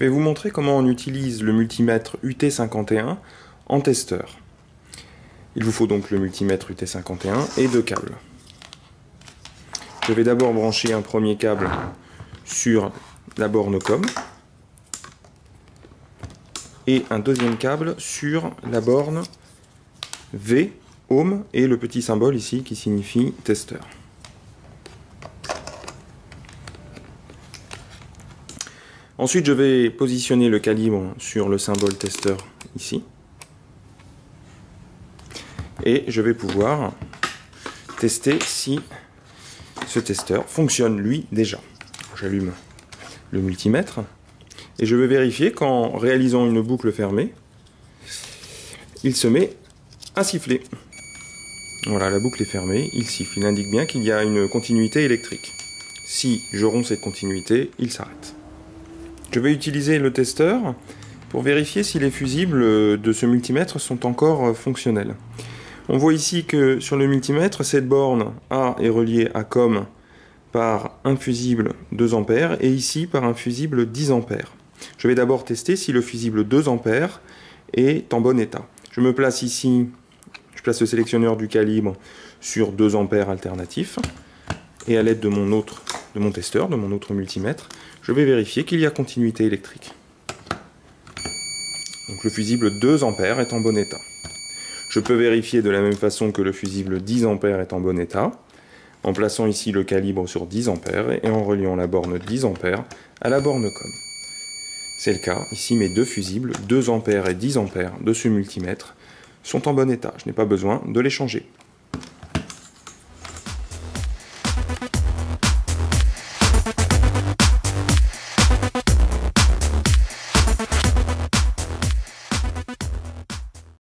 vais vous montrer comment on utilise le multimètre UT51 en testeur. Il vous faut donc le multimètre UT51 et deux câbles. Je vais d'abord brancher un premier câble sur la borne COM et un deuxième câble sur la borne V, Home et le petit symbole ici qui signifie testeur. Ensuite, je vais positionner le calibre sur le symbole testeur ici. Et je vais pouvoir tester si ce testeur fonctionne lui déjà. J'allume le multimètre et je vais vérifier qu'en réalisant une boucle fermée, il se met à siffler. Voilà, la boucle est fermée, il siffle. Il indique bien qu'il y a une continuité électrique. Si je romps cette continuité, il s'arrête. Je vais utiliser le testeur pour vérifier si les fusibles de ce multimètre sont encore fonctionnels. On voit ici que sur le multimètre, cette borne A est reliée à COM par un fusible 2 A et ici par un fusible 10 A. Je vais d'abord tester si le fusible 2 A est en bon état. Je me place ici, je place le sélectionneur du calibre sur 2 A alternatifs et à l'aide de mon testeur, de mon autre multimètre, je vais vérifier qu'il y a continuité électrique. Donc le fusible 2 A est en bon état. Je peux vérifier de la même façon que le fusible 10 A est en bon état, en plaçant ici le calibre sur 10 A et en reliant la borne 10 A à la borne COM. C'est le cas, ici mes deux fusibles, 2 A et 10 A de ce multimètre, sont en bon état. Je n'ai pas besoin de les changer.